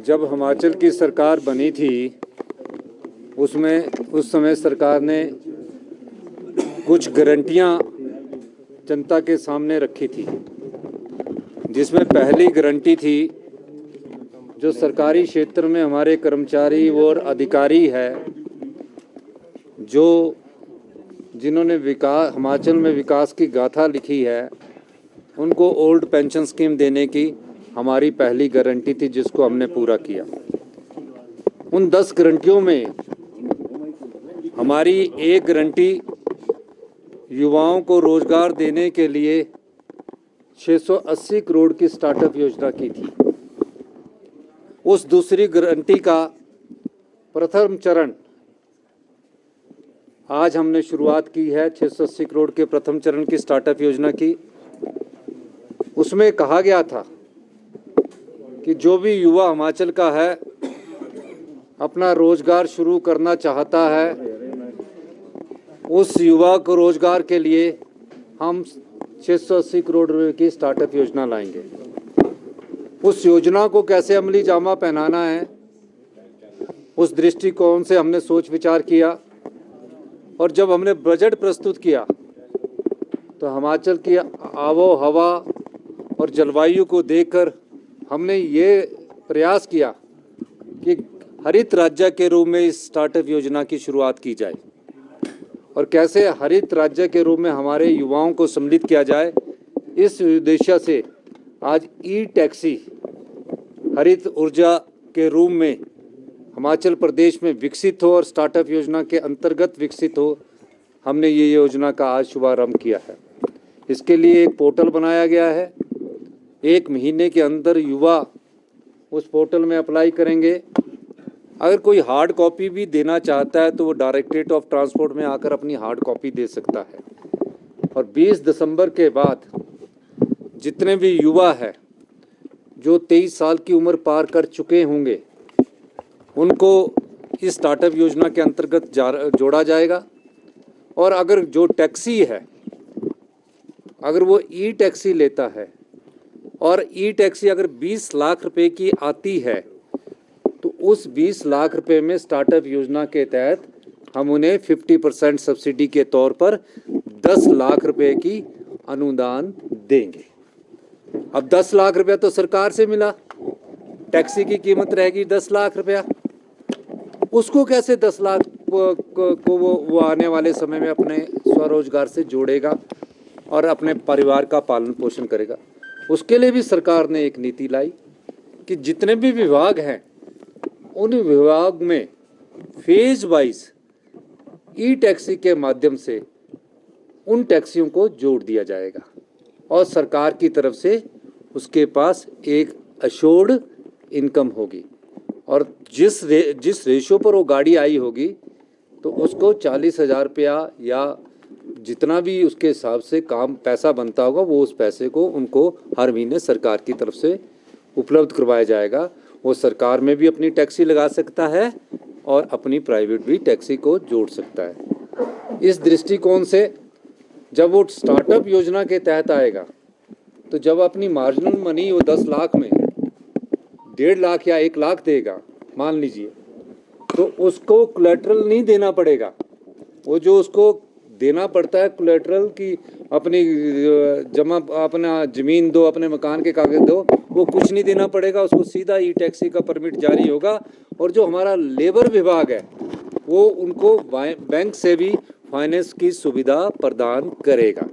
जब हिमाचल की सरकार बनी थी उस समय सरकार ने कुछ गारंटियां जनता के सामने रखी थी, जिसमें पहली गारंटी थी जो सरकारी क्षेत्र में हमारे कर्मचारी और अधिकारी है जिन्होंने हिमाचल में विकास की गाथा लिखी है, उनको ओल्ड पेंशन स्कीम देने की हमारी पहली गारंटी थी, जिसको हमने पूरा किया। उन 10 गारंटियों में हमारी एक गारंटी युवाओं को रोजगार देने के लिए 680 करोड़ की स्टार्टअप योजना की थी। उस दूसरी गारंटी का प्रथम चरण आज हमने शुरुआत की है, 680 करोड़ के प्रथम चरण की स्टार्टअप योजना की। उसमें कहा गया था कि जो भी युवा हिमाचल का है, अपना रोजगार शुरू करना चाहता है, उस युवा को रोजगार के लिए हम 680 करोड़ रुपए की स्टार्टअप योजना लाएंगे। उस योजना को कैसे अमली जामा पहनाना है, उस दृष्टिकोण से हमने सोच विचार किया। और जब हमने बजट प्रस्तुत किया तो हिमाचल की आबो हवा और जलवायु को देखकर हमने ये प्रयास किया कि हरित राज्य के रूप में इस स्टार्टअप योजना की शुरुआत की जाए और कैसे हरित राज्य के रूप में हमारे युवाओं को सम्मिलित किया जाए। इस उद्देश्य से आज ई टैक्सी हरित ऊर्जा के रूप में हिमाचल प्रदेश में विकसित हो और स्टार्टअप योजना के अंतर्गत विकसित हो, हमने ये योजना का आज शुभारंभ किया है। इसके लिए एक पोर्टल बनाया गया है। 1 महीने के अंदर युवा उस पोर्टल में अप्लाई करेंगे। अगर कोई हार्ड कॉपी भी देना चाहता है तो वो डायरेक्टरेट ऑफ ट्रांसपोर्ट में आकर अपनी हार्ड कॉपी दे सकता है। और 20 दिसंबर के बाद जितने भी युवा हैं जो 23 साल की उम्र पार कर चुके होंगे, उनको इस स्टार्टअप योजना के अंतर्गत जोड़ा जाएगा। और अगर जो टैक्सी है, अगर वो ई टैक्सी लेता है और ई टैक्सी अगर 20 लाख रुपए की आती है तो उस 20 लाख रुपए में स्टार्टअप योजना के तहत हम उन्हें 50% सब्सिडी के तौर पर 10 लाख रुपए की अनुदान देंगे। अब 10 लाख रुपया तो सरकार से मिला, टैक्सी की कीमत रहेगी 10 लाख रुपया। उसको कैसे 10 लाख को वो आने वाले समय में अपने स्वरोजगार से जोड़ेगा और अपने परिवार का पालन पोषण करेगा। उसके लिए भी सरकार ने एक नीति लाई कि जितने भी विभाग हैं उन विभाग में फेज वाइज ई टैक्सी के माध्यम से उन टैक्सियों को जोड़ दिया जाएगा और सरकार की तरफ से उसके पास एक अश्योर्ड इनकम होगी। और जिस रेशो पर वो गाड़ी आई होगी तो उसको 40,000 रुपया या जितना भी उसके हिसाब से पैसा बनता होगा, वो उस पैसे को उनको हर महीने सरकार की तरफ से उपलब्ध करवाया जाएगा। वो सरकार में भी अपनी टैक्सी लगा सकता है और अपनी प्राइवेट भी टैक्सी को जोड़ सकता है। इस दृष्टिकोण से जब वो स्टार्टअप योजना के तहत आएगा तो जब अपनी मार्जिनल मनी वो 10 लाख में 1.5 लाख या 1 लाख देगा मान लीजिए, तो उसको कोलैटरल नहीं देना पड़ेगा। वो जो उसको देना पड़ता है कोलैटरल की अपनी जमा, अपना ज़मीन दो, अपने मकान के कागज दो, वो कुछ नहीं देना पड़ेगा। उसको सीधा ई टैक्सी का परमिट जारी होगा। और जो हमारा लेबर विभाग है वो उनको बैंक से भी फाइनेंस की सुविधा प्रदान करेगा।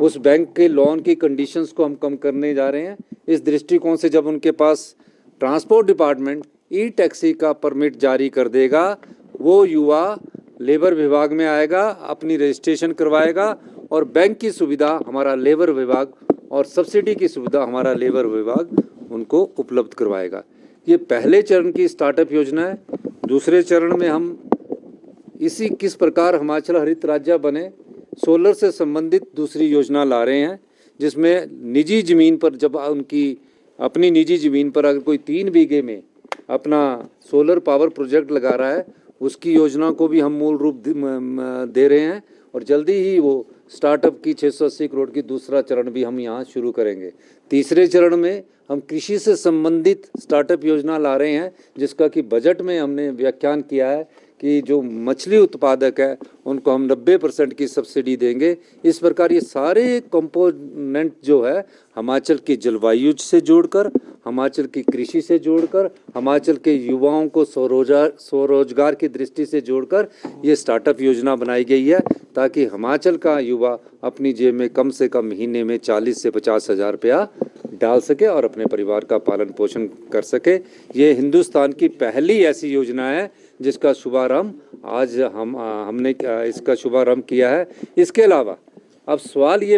उस बैंक के लोन की कंडीशंस को हम कम करने जा रहे हैं। इस दृष्टिकोण से जब उनके पास ट्रांसपोर्ट डिपार्टमेंट ई टैक्सी का परमिट जारी कर देगा, वो युवा लेबर विभाग में आएगा, अपनी रजिस्ट्रेशन करवाएगा और बैंक की सुविधा हमारा लेबर विभाग और सब्सिडी की सुविधा हमारा लेबर विभाग उनको उपलब्ध करवाएगा। ये पहले चरण की स्टार्टअप योजना है। दूसरे चरण में हम किस प्रकार हिमाचल हरित राज्य बने, सोलर से संबंधित दूसरी योजना ला रहे हैं, जिसमें निजी ज़मीन पर जब अपनी निजी ज़मीन पर अगर कोई 3 बीघे में अपना सोलर पावर प्रोजेक्ट लगा रहा है, उसकी योजना को भी हम मूल रूप दे रहे हैं और जल्दी ही वो स्टार्टअप की 680 करोड़ की दूसरा चरण भी हम यहाँ शुरू करेंगे। तीसरे चरण में हम कृषि से संबंधित स्टार्टअप योजना ला रहे हैं, जिसका कि बजट में हमने व्याख्यान किया है कि जो मछली उत्पादक है उनको हम 90% की सब्सिडी देंगे। इस प्रकार ये सारे कंपोनेंट जो है हिमाचल की जलवायु से जोड़कर, हिमाचल की कृषि से जोड़कर, हिमाचल के युवाओं को स्वरोजगार की दृष्टि से जोड़कर ये स्टार्टअप योजना बनाई गई है, ताकि हिमाचल का युवा अपनी जेब में कम से कम महीने में 40 से 50 हज़ार रुपया डाल सके और अपने परिवार का पालन पोषण कर सके। ये हिंदुस्तान की पहली ऐसी योजना है जिसका शुभारंभ आज हमने इसका शुभारंभ किया है। इसके अलावा अब सवाल ये